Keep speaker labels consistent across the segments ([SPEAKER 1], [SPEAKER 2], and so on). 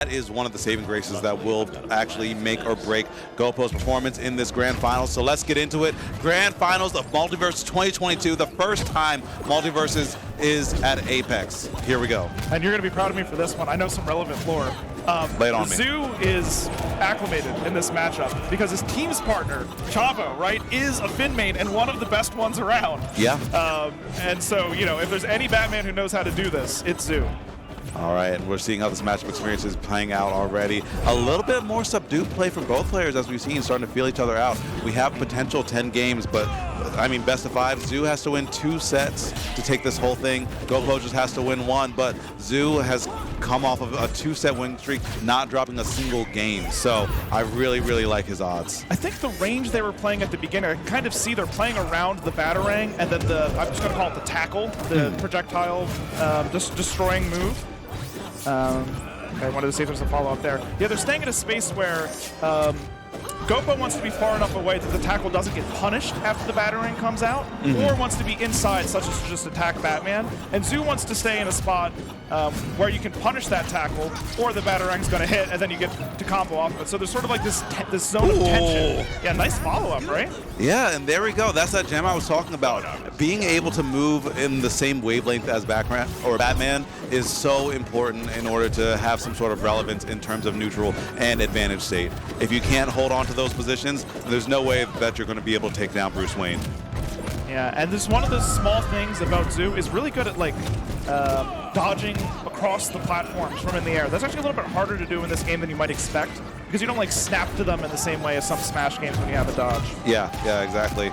[SPEAKER 1] That is one of the saving graces that will actually make or break Ghopo's performance in this Grand Finals. So let's get into it. Grand Finals of Multiversus 2022, the first time Multiversus is at Apex. Here we go.
[SPEAKER 2] And you're going to be proud of me for this one. I know some relevant lore.
[SPEAKER 1] Lay it on me.
[SPEAKER 2] Zoo is acclimated in this matchup because his team's partner, Chavo, right, is a Finn main and one of the best ones around.
[SPEAKER 1] Yeah.
[SPEAKER 2] And so, you know, if there's any Batman who knows how to do this, it's Zoo.
[SPEAKER 1] All right, and we're seeing how this matchup experience is playing out already. A little bit more subdued play from both players, as we've seen, starting to feel each other out. We have potential 10 games, but I mean, best of 5. Zoo has to win 2 sets to take this whole thing. Ghopo just has to win 1, but Zoo has come off of a 2-set win streak, not dropping a single game. So I really, really like his odds.
[SPEAKER 2] I think the range they were playing at the beginning, I can kind of see they're playing around the Batarang and then I'm just going to call it the tackle, the projectile destroying move. I wanted to see if there's a follow-up there. Yeah, they're staying in a space where Ghopo wants to be far enough away that the tackle doesn't get punished after the Batarang comes out, or wants to be inside, such as to just attack Batman. And Zoo wants to stay in a spot where you can punish that tackle, or the Batarang's going to hit, and then you get to combo off of it. So there's sort of like this zone of tension. Yeah, nice follow-up, right?
[SPEAKER 1] Yeah, and there we go. That's that gem I was talking about. Being able to move in the same wavelength as Batman is so important in order to have some sort of relevance in terms of neutral and advantage state. If you can't hold on to those positions, there's no way that you're going to be able to take down Bruce Wayne.
[SPEAKER 2] Yeah, and this one of the small things about Zoo is really good at like dodging across the platforms from in the air. That's actually a little bit harder to do in this game than you might expect because you don't like snap to them in the same way as some Smash games when you have a dodge.
[SPEAKER 1] Yeah, exactly.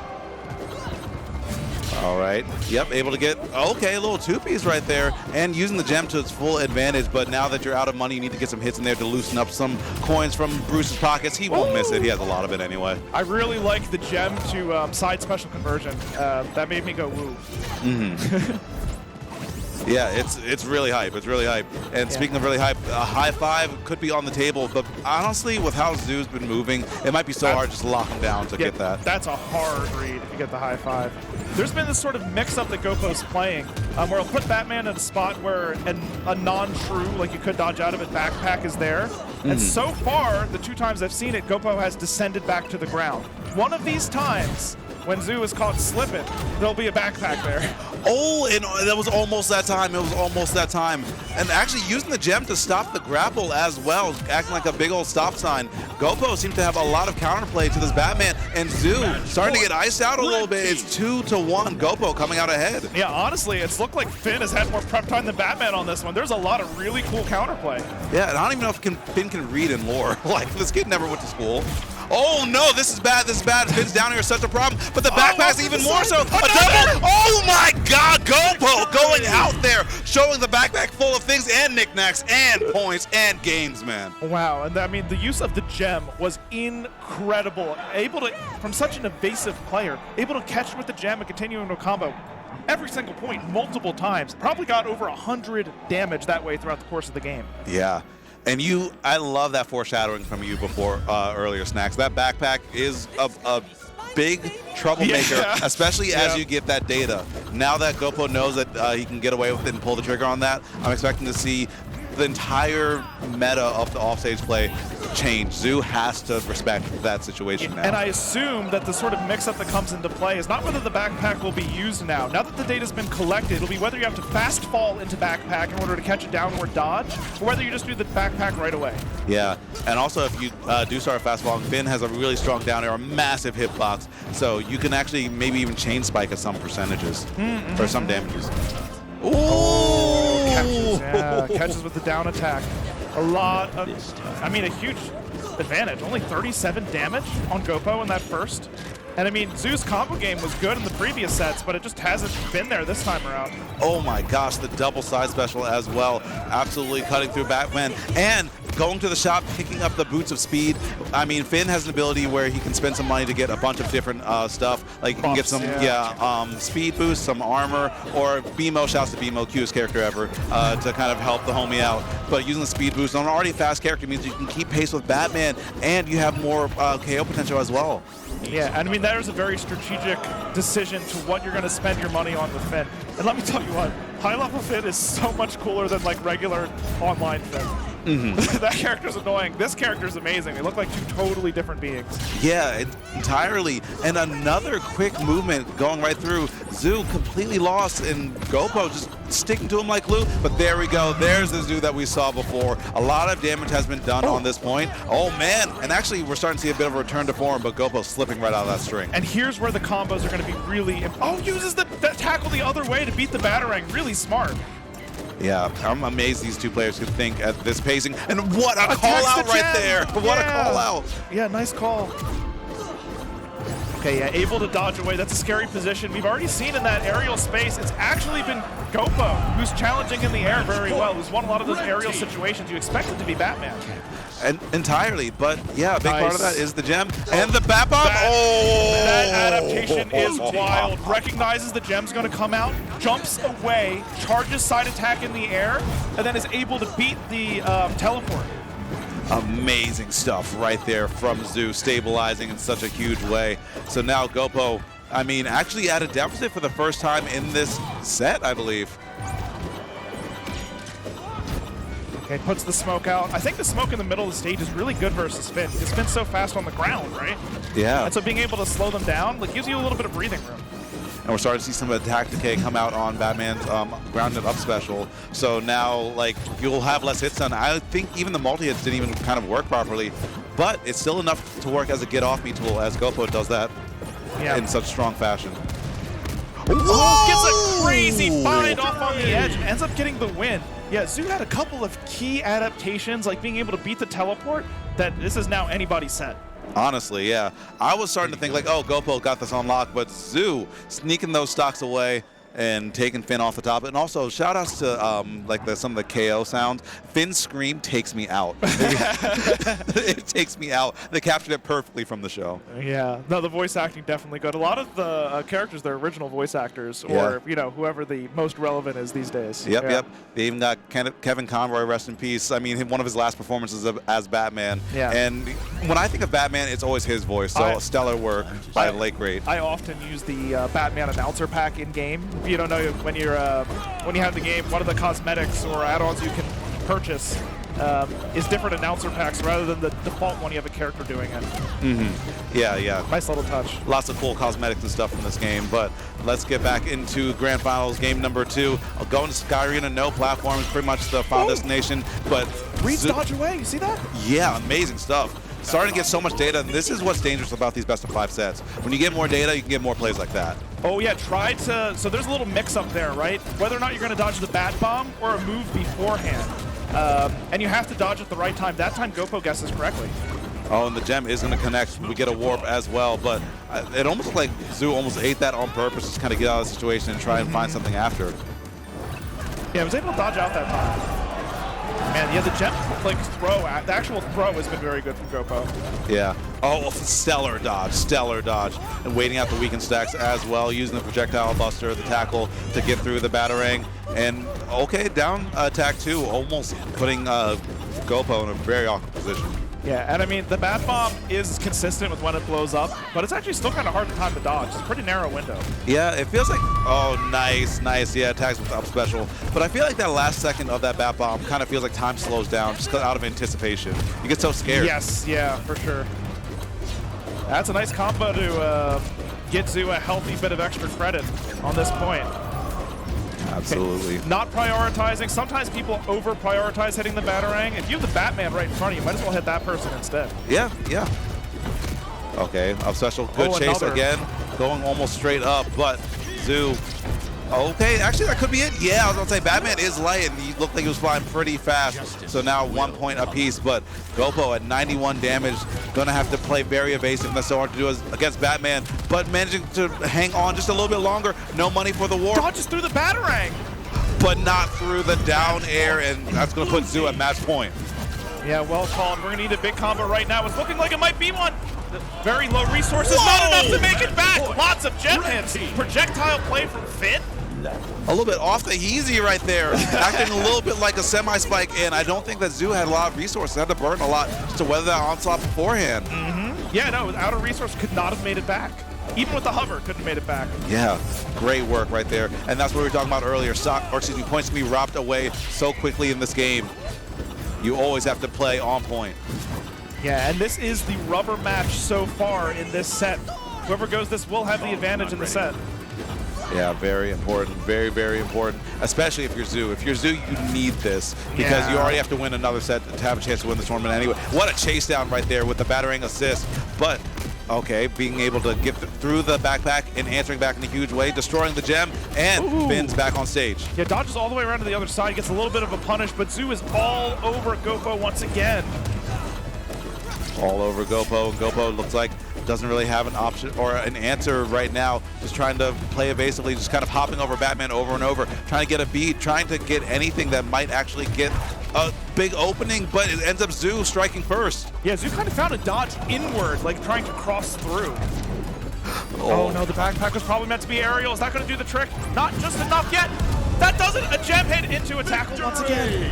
[SPEAKER 1] All right. Yep, able to get, okay, a little two-piece right there, and using the gem to its full advantage, but now that you're out of money, you need to get some hits in there to loosen up some coins from Bruce's pockets. He won't miss it. He has a lot of it anyway.
[SPEAKER 2] I really like the gem to side special conversion. That made me go woo.
[SPEAKER 1] Yeah, it's really hype. It's really hype. And speaking of really hype, a high 5 could be on the table, but honestly, with how Zoo's been moving, it might be so hard just to lock him down to get that.
[SPEAKER 2] That's a hard read if you get the high 5. There's been this sort of mix-up that Ghopo's playing, where he'll put Batman in a spot where a non-true, like you could dodge out of it, backpack is there. And so far, the 2 times I've seen it, Ghopo has descended back to the ground. One of these times, when Zoo is caught slipping, there'll be a backpack there.
[SPEAKER 1] Oh, and that was almost that time. It was almost that time. And actually using the gem to stop the grapple as well, acting like a big old stop sign. Ghopo seems to have a lot of counterplay to this Batman, and Zoo starting to get iced out a little bit. It's 2-1, Ghopo coming out ahead.
[SPEAKER 2] Yeah, honestly, it's looked like Finn has had more prep time than Batman on this one. There's a lot of really cool counterplay.
[SPEAKER 1] Yeah, and I don't even know if Finn can read in lore. Like, this kid never went to school. Oh no, this is bad, this is bad. Finn's down here is such a problem, but the backpack's even more so. A double! Oh my god, Ghopo going out there, showing the backpack full of things and knickknacks and points and games, man.
[SPEAKER 2] Wow, and I mean, the use of the gem was incredible. Able to, from such an evasive player, able to catch with the gem and continue into a combo. Every single point, multiple times. Probably got over 100 damage that way throughout the course of the game.
[SPEAKER 1] Yeah. And I love that foreshadowing from you before earlier, Snacks. That backpack is a big troublemaker, especially as you get that data. Now that Ghopo knows that he can get away with it and pull the trigger on that, I'm expecting to see the entire meta of the offstage play change. Zoo has to respect that situation now.
[SPEAKER 2] And I assume that the sort of mix-up that comes into play is not whether the backpack will be used now. Now that the data's been collected, it'll be whether you have to fast fall into backpack in order to catch a downward dodge, or whether you just do the backpack right away.
[SPEAKER 1] Yeah, and also if you do start fast falling, Finn has a really strong down air, a massive hitbox, so you can actually maybe even chain spike at some percentages, or some damages. Ooh!
[SPEAKER 2] Catches with the down attack. A lot of, I mean, a huge advantage. Only 37 damage on Ghopo in that first. And I mean, Zoo's combo game was good in the previous sets, but it just hasn't been there this time around.
[SPEAKER 1] Oh my gosh, the double side special as well. Absolutely cutting through Batman and going to the shop, picking up the boots of speed. I mean, Finn has an ability where he can spend some money to get a bunch of different stuff. Like you can get some, speed boost, some armor, or BMO, shouts to BMO, cutest character ever, to kind of help the homie out. But using the speed boost on an already fast character means you can keep pace with Batman, and you have more KO potential as well.
[SPEAKER 2] Yeah, and I mean, that is a very strategic decision to what you're going to spend your money on with Finn. And let me tell you what, high level Finn is so much cooler than like regular online Finn. That character's annoying. This character's amazing. They look like two totally different beings.
[SPEAKER 1] Yeah, entirely. And another quick movement going right through. Zoo completely lost, and Ghopo just sticking to him like glue. But there we go. There's the Zoo that we saw before. A lot of damage has been done on this point. Oh, man. And actually, we're starting to see a bit of a return to form, but Ghopo's slipping right out of that string.
[SPEAKER 2] And here's where the combos are going to be really... Oh, uses the tackle the other way to beat the Batarang. Really smart.
[SPEAKER 1] Yeah, I'm amazed these two players could think at this pacing. And what a call out right there. What a call out.
[SPEAKER 2] Yeah, nice call. Okay, yeah, able to dodge away. That's a scary position. We've already seen in that aerial space, it's actually been Ghopo who's challenging in the air very well, who's won a lot of those aerial situations. You expect it to be Batman.
[SPEAKER 1] And entirely, but yeah, a big part of that is the gem and the bat bomb.
[SPEAKER 2] That adaptation is wild. Recognizes the gem's going to come out, jumps away, charges side attack in the air, and then is able to beat the teleport.
[SPEAKER 1] Amazing stuff right there from Zoo, stabilizing in such a huge way. So now Ghopo, I mean, actually at a deficit for the first time in this set, I believe.
[SPEAKER 2] Okay, puts the smoke out. I think the smoke in the middle of the stage is really good versus Finn, because Finn's so fast on the ground, right?
[SPEAKER 1] Yeah.
[SPEAKER 2] And so being able to slow them down, like, gives you a little bit of breathing room.
[SPEAKER 1] And we're starting to see some attack decay come out on Batman's grounded up special. So now, like, you'll have less hits done. I think even the multi-hits didn't even kind of work properly, but it's still enough to work as a get-off-me tool, as Ghopo does that in such strong fashion.
[SPEAKER 2] Oh, gets a crazy find off on the edge, ends up getting the win. Yeah, Zoo had a couple of key adaptations, like being able to beat the teleport, that this is now anybody's set.
[SPEAKER 1] Honestly, yeah. I was starting to think like, oh, Ghopo got this on lock, but Zoo sneaking those stocks away and taking Finn off the top. And also, shout outs to like some of the KO sounds. Finn's scream takes me out. It takes me out. They captured it perfectly from the show.
[SPEAKER 2] Yeah, no, the voice acting definitely good. A lot of the characters, they're original voice actors, or you know, whoever the most relevant is these days.
[SPEAKER 1] Yep, yep. They even got Kevin Conroy, rest in peace. I mean, one of his last performances as Batman. Yeah. And when I think of Batman, it's always his voice. So stellar work by the late great.
[SPEAKER 2] I often use the Batman announcer pack in game. You don't know when you have the game, one of the cosmetics or add-ons you can purchase is different announcer packs rather than the default one you have a character doing it.
[SPEAKER 1] Yeah, yeah.
[SPEAKER 2] Nice little touch.
[SPEAKER 1] Lots of cool cosmetics and stuff from this game, but let's get back into Grand Finals game number 2. Going to Sky Arena, no platform is pretty much the final destination, but
[SPEAKER 2] reads dodge away, you see that?
[SPEAKER 1] Yeah, amazing stuff. Starting to get so much data, and this is what's dangerous about these best of 5 sets. When you get more data, you can get more plays like that.
[SPEAKER 2] Oh yeah, so there's a little mix up there, right? Whether or not you're going to dodge the bat bomb or a move beforehand. And you have to dodge at the right time. That time Ghopo guesses correctly.
[SPEAKER 1] Oh, and the gem is going to connect. We get a warp as well, but it almost looked like Zoo almost ate that on purpose, just kind of get out of the situation and try and find something after.
[SPEAKER 2] Yeah, I was able to dodge out that time. Man, yeah, the gem like throw, the actual throw has been very good from Ghopo.
[SPEAKER 1] Yeah. Oh, stellar dodge, and waiting out the weakened stacks as well, using the projectile buster, the tackle to get through the Batarang, and okay, down attack 2, almost putting Ghopo in a very awkward position.
[SPEAKER 2] Yeah, and I mean, the bat bomb is consistent with when it blows up, but it's actually still kind of hard to time to dodge. It's a pretty narrow window.
[SPEAKER 1] Yeah, it feels like, oh, nice. Yeah, attacks with up special. But I feel like that last second of that bat bomb kind of feels like time slows down just out of anticipation. You get so scared.
[SPEAKER 2] Yes, yeah, for sure. That's a nice combo to get Zoo a healthy bit of extra credit on this point.
[SPEAKER 1] Absolutely.
[SPEAKER 2] Okay. Not prioritizing. Sometimes people over-prioritize hitting the Batarang. If you have the Batman right in front of you, might as well hit that person instead.
[SPEAKER 1] Yeah, yeah. Okay, up special. Good chase again. Going almost straight up, but Zoo. Okay, actually that could be it. Yeah, I was going to say Batman is light, and he looked like he was flying pretty fast. So now 1 point apiece, but Ghopo at 91 damage, going to have to play very evasive. That's so hard to do against Batman, but managing to hang on just a little bit longer. No money for the warp.
[SPEAKER 2] Dodges through the Batarang,
[SPEAKER 1] but not through the down air, and that's going to put Zoo at match point.
[SPEAKER 2] Yeah, well called. We're going to need a big combo right now. It's looking like it might be one. Very low resources, not enough to make it back. Lots of gem hits. Projectile play from Finn.
[SPEAKER 1] A little bit off the easy right there, acting a little bit like a semi-spike, and I don't think that Zoo had a lot of resources, had to burn a lot just to weather that onslaught beforehand.
[SPEAKER 2] Yeah, no, without a resource, could not have made it back. Even with the hover, couldn't have made it back.
[SPEAKER 1] Yeah, great work right there, and that's what we were talking about earlier. Points can be robbed away so quickly in this game. You always have to play on point.
[SPEAKER 2] Yeah, and this is the rubber match so far in this set. Whoever goes this will have the advantage in the set.
[SPEAKER 1] Yeah, very important, very, very important, especially if you're Zoo. If you're Zoo, you need this because you already have to win another set to have a chance to win the tournament anyway. What a chase down right there with the battering assist. But, okay, being able to get through the backpack and answering back in a huge way, destroying the gem, and Finn's back on stage.
[SPEAKER 2] Yeah, dodges all the way around to the other side, gets a little bit of a punish, but Zoo is all over Ghopo once again.
[SPEAKER 1] All over Ghopo, and Ghopo looks like doesn't really have an option or an answer right now. Just trying to play evasively, just kind of hopping over Batman over and over, trying to get a beat, trying to get anything that might actually get a big opening, but it ends up Zoo striking first.
[SPEAKER 2] Yeah, Zoo kind of found a dodge inward, like trying to cross through. Oh no, the backpack was probably meant to be aerial. Is that going to do the trick? Not just enough yet. That does it. A gem hit into a tackle once again.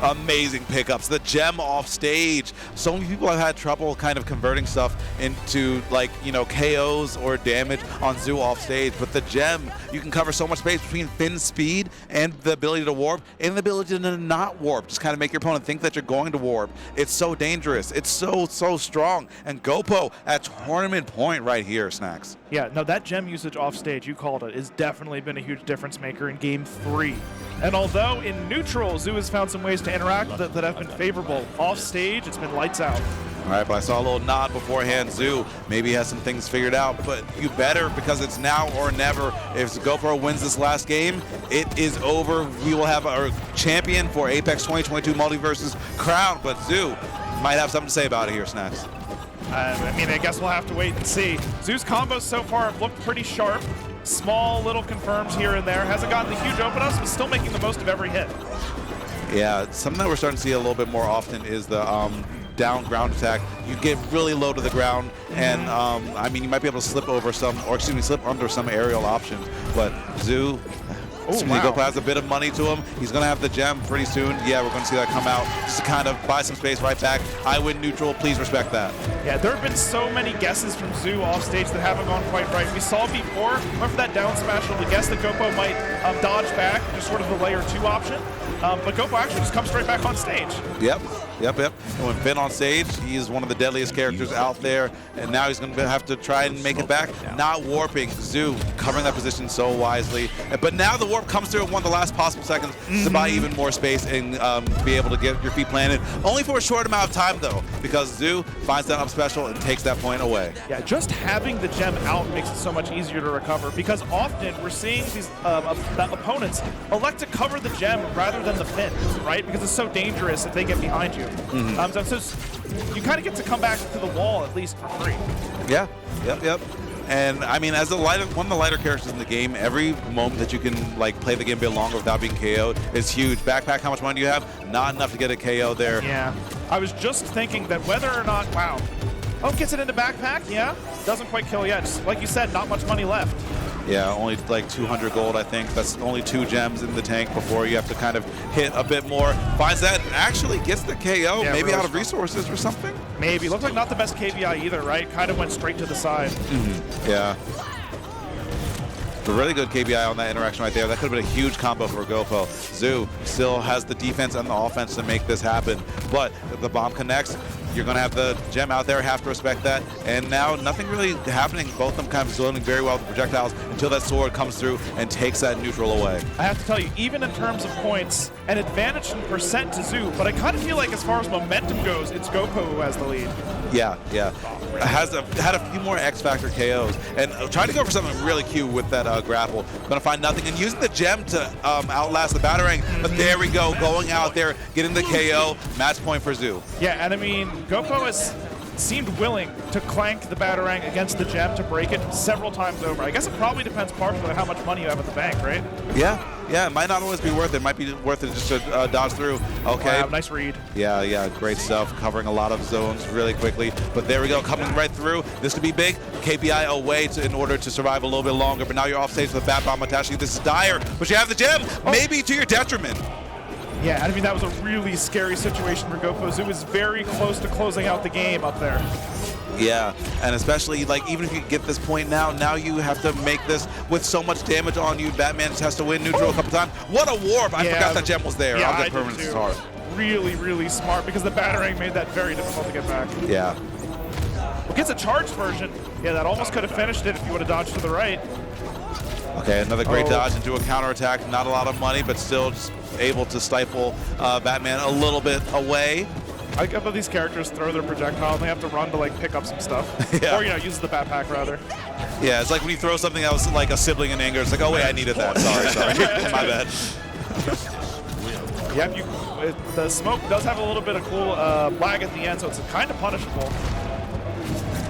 [SPEAKER 1] Amazing pickups. The gem off stage. So many people have had trouble kind of converting stuff into, like, you know, KOs or damage on Zoo off stage. But the gem, you can cover so much space between Finn's speed and the ability to warp and the ability to not warp. Just kind of make your opponent think that you're going to warp. It's so dangerous. It's so strong. And Ghopo at tournament point right here, Snacks.
[SPEAKER 2] Yeah, no, that gem usage off stage, you called it, has definitely been a huge difference maker in Game 3. And although in neutral, Zoo has found some ways to interact that have been favorable, off stage, it's been lights out.
[SPEAKER 1] All right, but I saw a little nod beforehand. Zoo maybe has some things figured out, but you better, because it's now or never. If Ghopo wins this last game, it is over. We will have our champion for Apex 2022 Multiversus crown, but Zoo might have something to say about it here, Snacks.
[SPEAKER 2] I mean, I guess we'll have to wait and see. Zoo's combos so far have looked pretty sharp. Small little confirms here and there. Hasn't gotten the huge open-ups, but still making the most of every hit.
[SPEAKER 1] Yeah, something that we're starting to see a little bit more often is the down ground attack. You get really low to the ground, and I mean, you might be able to slip over some, or excuse me, slip under some aerial options, but Zoo, Ghopo has a bit of money to him. He's going to have the gem pretty soon. Yeah, we're going to see that come out just to kind of buy some space right back. I win neutral. Please respect that. Yeah,
[SPEAKER 2] there have been so many guesses from Zoo off stage that haven't gone quite right. We saw before, remember that down smash, the guess that Ghopo might dodge back, just sort of the layer 2 option. But Ghopo actually just comes straight back on stage.
[SPEAKER 1] Yep. And when Finn on stage, he is one of the deadliest characters out there, and now he's going to have to try and make it back. Not warping. Zoo covering that position so wisely. But now the warp comes through in one of the last possible seconds to buy even more space and be able to get your feet planted. Only for a short amount of time, though, because Zoo finds that up special and takes that point away.
[SPEAKER 2] Yeah, just having the gem out makes it so much easier to recover, because often we're seeing these opponents elect to cover the gem rather than the Finn, right? Because it's so dangerous if they get behind you. So you kind of get to come back to the wall at least for free.
[SPEAKER 1] Yeah, yep. And I mean, as one of the lighter characters in the game, every moment that you can like play the game a bit longer without being KO'd is huge. Backpack, how much money do you have? Not enough to get a KO there.
[SPEAKER 2] Yeah, I was just thinking that whether or not, gets it into backpack, yeah, doesn't quite kill yet. Just like you said, not much money left.
[SPEAKER 1] Yeah, only like 200 gold, I think. That's only 2 gems in the tank before you have to kind of hit a bit more. Finds that, actually gets the KO, maybe really out of resources or something?
[SPEAKER 2] Maybe. Looked like not the best KBI either, right? Kind of went straight to the side.
[SPEAKER 1] Yeah. A really good KBI on that interaction right there. That could have been a huge combo for Ghopo. Zoo still has the defense and the offense to make this happen, but if the bomb connects, you're going to have the gem out there, have to respect that. And now nothing really happening. Both of them kind of zoning very well with the projectiles until that sword comes through and takes that neutral away. I
[SPEAKER 2] have to tell you, even in terms of points, an advantage in percent to Zoo, but I kind of feel like as far as momentum goes, it's Ghopo who has the lead.
[SPEAKER 1] Yeah. Had a few more X-Factor KOs. And trying to go for something really cute with that grapple. Going to find nothing. And using the gem to outlast the Batarang. But there we go, going out there, getting the KO. Match point for Zoo.
[SPEAKER 2] Yeah, and I mean, Ghopo has seemed willing to clank the Batarang against the gem to break it several times over. I guess it probably depends partially on how much money you have at the bank, right?
[SPEAKER 1] Yeah, it might not always be worth it. It might be worth it just to dodge through. Okay.
[SPEAKER 2] Wow, nice read.
[SPEAKER 1] Yeah, great stuff. Covering a lot of zones really quickly. But there we go, coming right through. This could be big. KPI away in order to survive a little bit longer. But now you're off stage with a Bat Bomb attaching. This is dire, but you have the gem, maybe to your detriment.
[SPEAKER 2] Yeah, I mean, that was a really scary situation for Ghopo. Zoo was very close to closing out the game up there.
[SPEAKER 1] Yeah, and especially, like, even if you get this point now you have to make this with so much damage on you. Batman just has to win neutral a couple times. What a warp! I forgot that gem was there.
[SPEAKER 2] Yeah,
[SPEAKER 1] I'll get permanent hard.
[SPEAKER 2] really, really smart because the Batarang made that very difficult to get back.
[SPEAKER 1] Yeah.
[SPEAKER 2] Well, gets a charged version. Yeah, that almost could have finished it if you would have dodged to the right.
[SPEAKER 1] Okay, another great dodge into a counterattack. Not a lot of money, but still just able to stifle Batman a little bit away.
[SPEAKER 2] I like how these characters throw their projectile and they have to run to like pick up some stuff.
[SPEAKER 1] Yeah.
[SPEAKER 2] Or, you know, use the backpack rather.
[SPEAKER 1] Yeah, it's like when you throw something that was like a sibling in anger. It's like, oh wait, I needed that. Sorry. My bad.
[SPEAKER 2] Yeah, the smoke does have a little bit of cool lag at the end, so it's kind of punishable.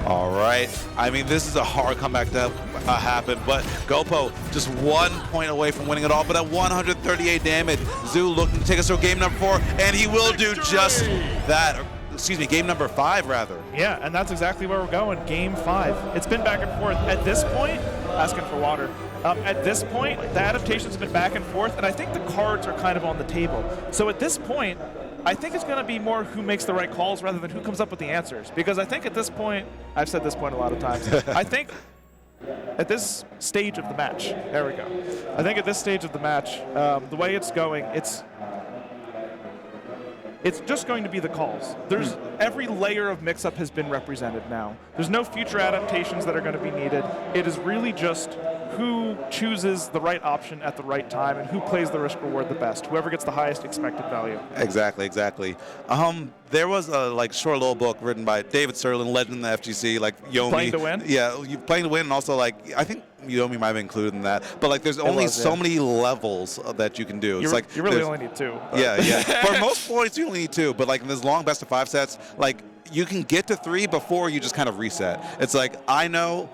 [SPEAKER 1] All right. I mean, this is a hard comeback to happen, but Ghopo just 1 point away from winning it all, but at 138 damage, Zoo looking to take us to game number 4, and he will do just that. Or, excuse me, game number 5, rather.
[SPEAKER 2] Yeah, and that's exactly where we're going, game 5. It's been back and forth. At this point, asking for water. At this point, the adaptations have been back and forth, and I think the cards are kind of on the table. So at this point, I think it's going to be more who makes the right calls rather than who comes up with the answers. Because I think at this point, I've said this point a lot of times, I think at this stage of the match, there we go. I think at this stage of the match, the way it's going, it's just going to be the calls. There's every layer of mix-up has been represented now. There's no future adaptations that are going to be needed. It is really just who chooses the right option at the right time and who plays the risk reward the best. Whoever gets the highest expected value.
[SPEAKER 1] Exactly. There was a short little book written by David Serlin, legend in the FGC, like Yomi.
[SPEAKER 2] Playing to win?
[SPEAKER 1] Yeah, playing to win, and also like I think Yomi might have been included in that. But like, there's only so many levels that you can do. It's like
[SPEAKER 2] you really only need 2. But.
[SPEAKER 1] Yeah. For most points, you only need 2. But like in this long best of 5 sets, like you can get to 3 before you just kind of reset. It's like I know,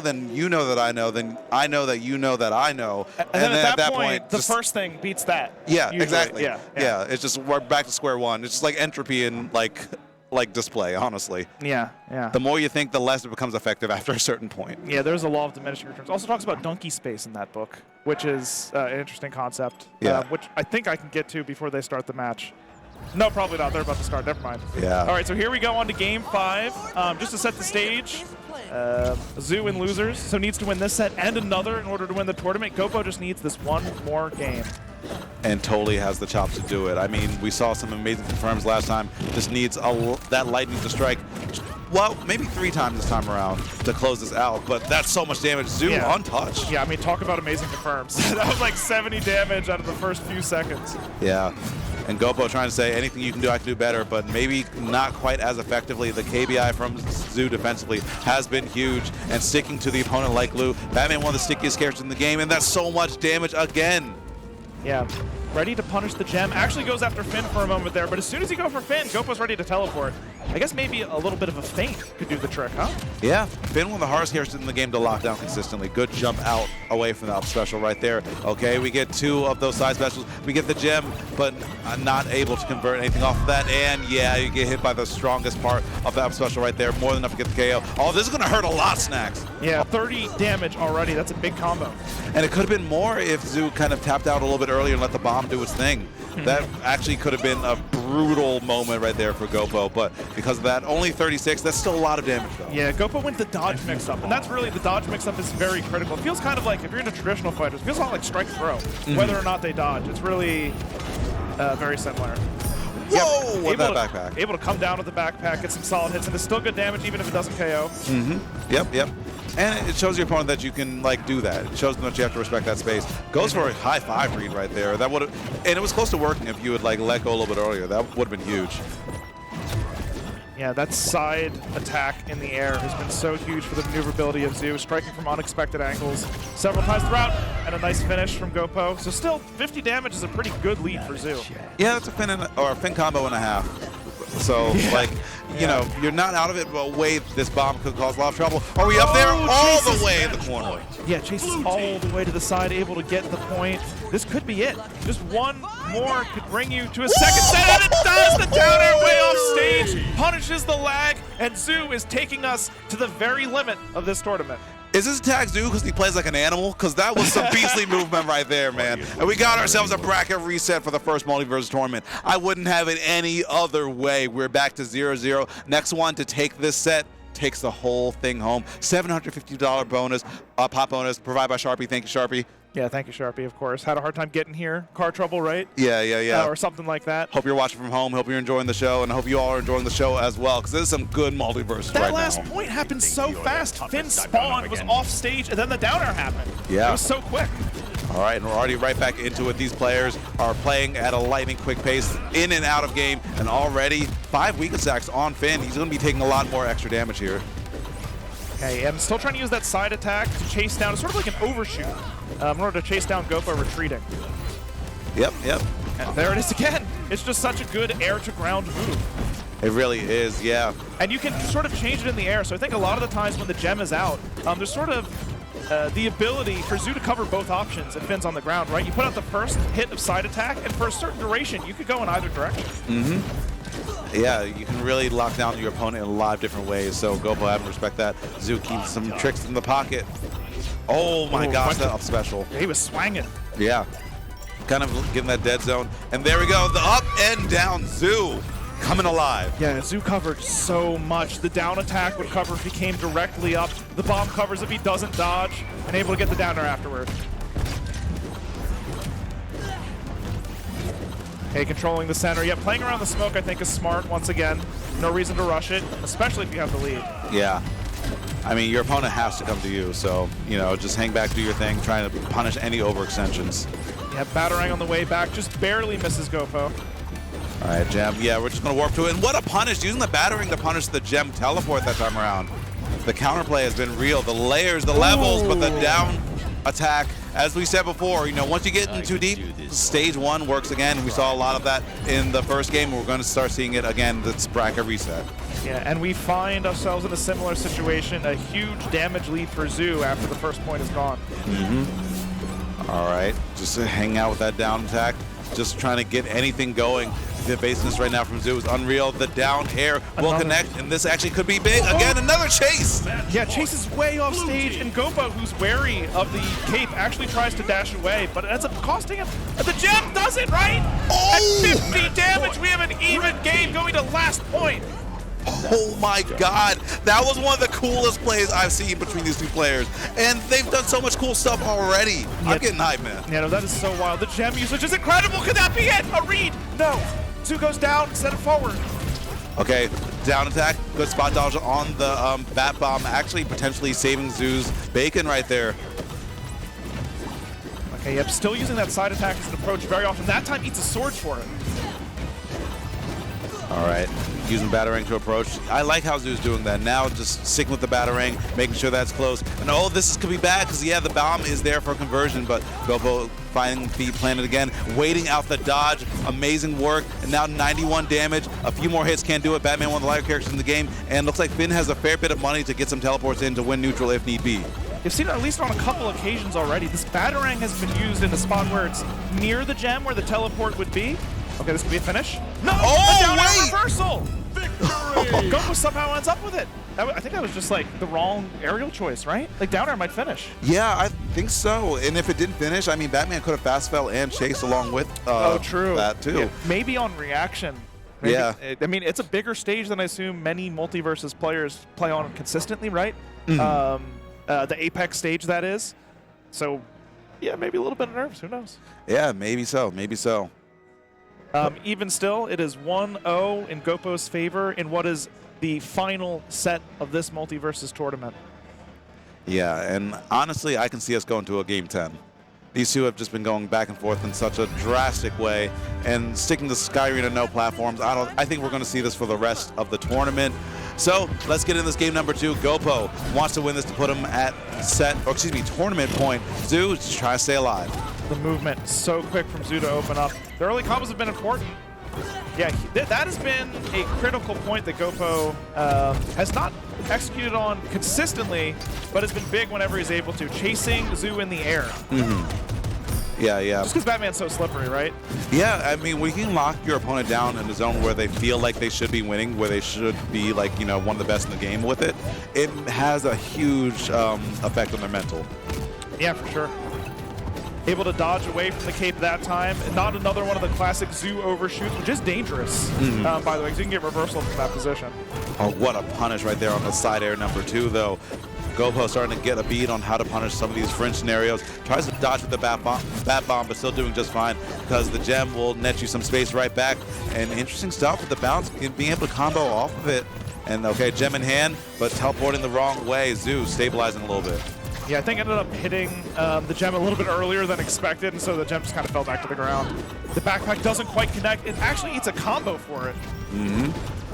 [SPEAKER 1] then you know that I know, then I know that you know that I know.
[SPEAKER 2] And then at that point the first thing beats that.
[SPEAKER 1] Yeah,
[SPEAKER 2] usually.
[SPEAKER 1] exactly.
[SPEAKER 2] Yeah.
[SPEAKER 1] It's just we're back to square one. It's just like entropy in like display, honestly.
[SPEAKER 2] Yeah.
[SPEAKER 1] The more you think, the less it becomes effective after a certain point.
[SPEAKER 2] Yeah, there's a law of diminishing returns. Also talks about donkey space in that book, which is an interesting concept, which I think I can get to before they start the match. No, probably not. They're about to start. Never mind.
[SPEAKER 1] Yeah.
[SPEAKER 2] All right, so here we go on to game 5. Just to set the stage, Zoo in losers, so needs to win this set and another in order to win the tournament. Ghopo just needs this one more game.
[SPEAKER 1] And totally has the chops to do it. I mean, we saw some amazing confirms last time. Just needs that lightning to strike. Well, maybe 3 times this time around to close this out, but that's so much damage. Zoo untouched.
[SPEAKER 2] Yeah, I mean, talk about amazing confirms. That was like 70 damage out of the first few seconds.
[SPEAKER 1] Yeah. And Ghopo trying to say anything you can do, I can do better, but maybe not quite as effectively. The KBI from Zoo defensively has been huge, and sticking to the opponent like glue. Batman, one of the stickiest characters in the game, and that's so much damage again.
[SPEAKER 2] Yeah, ready to punish the gem. Actually goes after Finn for a moment there, but as soon as you go for Finn, Ghopo's ready to teleport. I guess maybe a little bit of a feint could do the trick, huh?
[SPEAKER 1] Yeah, Finn, one of the hardest characters in the game to lock down consistently. Good jump out away from the up special right there. Okay, we get 2 of those side specials. We get the gem, but not able to convert anything off of that. And yeah, you get hit by the strongest part of the up special right there. More than enough to get the KO. Oh, this is going to hurt a lot, Snacks.
[SPEAKER 2] Yeah, 30 damage already. That's a big combo.
[SPEAKER 1] And it could have been more if Zoo kind of tapped out a little bit earlier and let the bomb do its thing. That actually could have been a brutal moment right there for Ghopo, but because of that, only 36. That's still a lot of damage, though.
[SPEAKER 2] Yeah, Ghopo went the dodge mix-up, and that's really, the dodge mix-up is very critical. It feels kind of like, if you're into traditional fighters, it feels a lot like strike throw, whether or not they dodge. It's really very similar.
[SPEAKER 1] Whoa! With that backpack.
[SPEAKER 2] Able to come down with the backpack, get some solid hits, and it's still good damage even if it doesn't KO.
[SPEAKER 1] Yep. And it shows your opponent that you can do that. It shows them that you have to respect that space. Goes for a high 5 read right there. That would have, and it was close to working if you had let go a little bit earlier. That would have been huge.
[SPEAKER 2] Yeah, that side attack in the air has been so huge for the maneuverability of Zoo, striking from unexpected angles several times throughout, and a nice finish from Ghopo. So still, 50 damage is a pretty good lead for Zoo.
[SPEAKER 1] Yeah, that's a Finn combo and a half. So, you know, you're not out of it, but wait, this bomb could cause a lot of trouble. Are we up there? All the way in the corner.
[SPEAKER 2] Yeah, chases all the way to the side, able to get the point. This could be it. Just one more could bring you to a second set, and it does! The down air way off stage punishes the lag, and Zoo is taking us to the very limit of this tournament.
[SPEAKER 1] Is this tag Zoo because he plays like an animal? Because that was some beastly movement right there, man. And we got ourselves a bracket reset for the first Multiversus Tournament. I wouldn't have it any other way. We're back to 0-0. Next one to take this set takes the whole thing home. $750 bonus, pop bonus, provided by Sharpie. Thank you, Sharpie.
[SPEAKER 2] Yeah, thank you, Sharpie, of course. Had a hard time getting here. Car trouble, right?
[SPEAKER 1] Yeah.
[SPEAKER 2] Or something like that.
[SPEAKER 1] Hope you're watching from home. Hope you're enjoying the show, and I hope you all are enjoying the show as well, because there's some good multiverses right now.
[SPEAKER 2] That last point happened so fast. Finn's spawn was off stage, and then the downer happened.
[SPEAKER 1] Yeah.
[SPEAKER 2] It was so quick.
[SPEAKER 1] All right, and we're already right back into it. These players are playing at a lightning quick pace, in and out of game, and already 5 weak attacks on Finn. He's going to be taking a lot more extra damage here.
[SPEAKER 2] Okay, I'm still trying to use that side attack to chase down. It's sort of like an overshoot in order to chase down Ghopo retreating.
[SPEAKER 1] Yep.
[SPEAKER 2] And there it is again. It's just such a good air-to-ground move.
[SPEAKER 1] It really is, yeah.
[SPEAKER 2] And you can sort of change it in the air. So I think a lot of the times when the gem is out, there's sort of the ability for Zoo to cover both options if Finn's on the ground, right? You put out the first hit of side attack, and for a certain duration, you could go in either direction.
[SPEAKER 1] Yeah, you can really lock down your opponent in a lot of different ways, so Ghopo having to respect that. Zoo keeps some tricks in the pocket. Oh my gosh, that up special.
[SPEAKER 2] Yeah, he was swanging.
[SPEAKER 1] Yeah, kind of getting that dead zone. And there we go, the up and down Zoo coming alive.
[SPEAKER 2] Yeah, Zoo covered so much. The down attack would cover if he came directly up. The bomb covers if he doesn't dodge, and able to get the downer afterward. Okay, controlling the center. Yeah, playing around the smoke I think is smart once again. No reason to rush it, especially if you have the lead.
[SPEAKER 1] Yeah. I mean, your opponent has to come to you, so, you know, just hang back, do your thing, trying to punish any overextensions.
[SPEAKER 2] Yeah, Batarang on the way back, just barely misses Ghopo.
[SPEAKER 1] All right, Gem. Yeah, we're just going to warp to it. And what a punish, using the Batarang to punish the Gem teleport that time around. The counterplay has been real. The layers, the levels, but the down attack, as we said before, you know, once you get in too deep, stage one works again. We saw a lot of that in the first game. We're going to start seeing it again, this bracket reset.
[SPEAKER 2] Yeah, and we find ourselves in a similar situation, a huge damage lead for Zoo after the first point is gone.
[SPEAKER 1] All right, just hang out with that down attack, just trying to get anything going. The baseness right now from Zoo is unreal. The down air will connect, and this actually could be big. Again, another chase.
[SPEAKER 2] Yeah, Chase is way off stage, and Ghopo, who's wary of the cape, actually tries to dash away, but it ends up costing him. The gem does it, right? At 50 damage, we have an even game going to last point.
[SPEAKER 1] Oh my God, that was one of the coolest plays I've seen between these two players, and they've done so much cool stuff already. I'm getting hyped, man.
[SPEAKER 2] Yeah, no, that is so wild. The gem usage is incredible. Could that be it? A read? No. Zoo goes down, set it forward.
[SPEAKER 1] Okay, down attack, good spot dodge on the bat bomb, actually potentially saving Zoo's bacon right there.
[SPEAKER 2] Okay, yep, still using that side attack as an approach very often. That time eats a sword for it.
[SPEAKER 1] All right, using Batarang to approach. I like how Zoo's doing that. Now just sticking with the Batarang, making sure that's close. And oh, this could be bad because, yeah, the bomb is there for conversion, but Ghopo finding feet planted again, waiting out the dodge. Amazing work, and now 91 damage. A few more hits can't do it. Batman, one of the lighter characters in the game, and looks like Finn has a fair bit of money to get some teleports in to win neutral if need be.
[SPEAKER 2] You've seen it at least on a couple occasions already. This Batarang has been used in a spot where it's near the gem where the teleport would be. Okay, this could be a finish. No!
[SPEAKER 1] Oh,
[SPEAKER 2] a down air
[SPEAKER 1] wait!
[SPEAKER 2] Reversal! Victory! Ghopo somehow ends up with it. I think that was just like the wrong aerial choice, right? Like down air might finish.
[SPEAKER 1] Yeah, I think so. And if it didn't finish, I mean, Batman could have fast fell and chased along with
[SPEAKER 2] true.
[SPEAKER 1] that too.
[SPEAKER 2] Yeah, maybe on reaction. Maybe,
[SPEAKER 1] yeah.
[SPEAKER 2] I mean, it's a bigger stage than I assume many Multiversus players play on consistently, right? The Apex stage, that is. So, yeah, maybe a little bit of nerves. Who knows?
[SPEAKER 1] Yeah, maybe so. Maybe so.
[SPEAKER 2] Even still, it is 1-0 in Ghopo's favor in what is the final set of this Multiversus tournament.
[SPEAKER 1] Yeah, and honestly, I can see us going to a Game 10. These two have just been going back and forth in such a drastic way, and sticking to Sky Arena no platforms. I think we're going to see this for the rest of the tournament. So let's get in this game number 2. Ghopo wants to win this to put him at tournament point. Zoo just try to stay alive.
[SPEAKER 2] The movement so quick from Zoo to open up. The early combos have been important. Yeah, that has been a critical point that Ghopo has not executed on consistently, but has been big whenever he's able to. Chasing Zoo in the air.
[SPEAKER 1] Yeah.
[SPEAKER 2] Just because Batman's so slippery, right?
[SPEAKER 1] Yeah, I mean, we can lock your opponent down in a zone where they feel like they should be winning, where they should be, like, you know, one of the best in the game with it. It has a huge effect on their mental.
[SPEAKER 2] Yeah, for sure. Able to dodge away from the cape that time. Not another one of the classic Zoo overshoots, which is dangerous, by the way, because you can get reversal from that position.
[SPEAKER 1] Oh, what a punish right there on the side air number 2, though. Ghopo starting to get a beat on how to punish some of these fringe scenarios. Tries to dodge with the bat bomb, but still doing just fine because the gem will net you some space right back. And interesting stuff with the bounce, being able to combo off of it. And okay, gem in hand, but teleporting the wrong way. Zoo stabilizing a little bit.
[SPEAKER 2] Yeah, I think ended up hitting the gem a little bit earlier than expected, and so the gem just kind of fell back to the ground. The backpack doesn't quite connect. It actually eats a combo for it.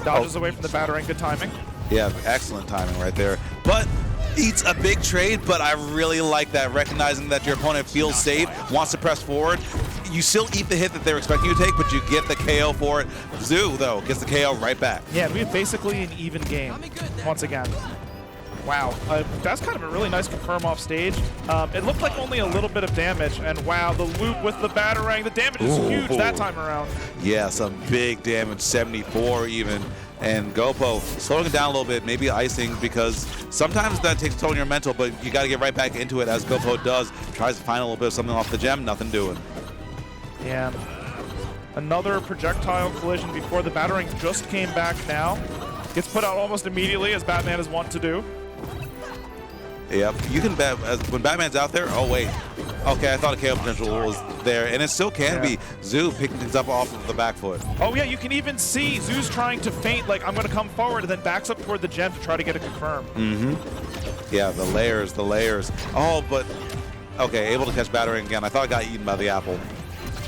[SPEAKER 2] Dodges away from the batarang. Good timing.
[SPEAKER 1] Yeah, excellent timing right there. But eats a big trade, but I really like that, recognizing that your opponent feels safe, wants to press forward. You still eat the hit that they're expecting you to take, but you get the KO for it. Zoo, though, gets the KO right back.
[SPEAKER 2] Yeah, we have basically an even game once again. Wow, that's kind of a really nice confirm off stage. It looked like only a little bit of damage, and wow, the loop with the batarang, the damage is huge that time around.
[SPEAKER 1] Yeah, some big damage, 74 even. And Ghopo slowing it down a little bit, maybe icing, because sometimes that takes a toll on your mental, but you got to get right back into it as Ghopo does. Tries to find a little bit of something off the gem, nothing doing.
[SPEAKER 2] Yeah. Another projectile collision before the batarang just came back now. Gets put out almost immediately, as Batman is wont to do.
[SPEAKER 1] Yep, you can bet when Batman's out there. Oh wait, okay, I thought a KO potential was there, and it still can be. Zoo picking things up off of the back foot.
[SPEAKER 2] Oh yeah, you can even see Zoo's trying to feint, like I'm gonna come forward, and then backs up toward the gem to try to get a confirm.
[SPEAKER 1] Yeah, the layers. Oh, but okay, able to catch batarang again. I thought I got eaten by the apple,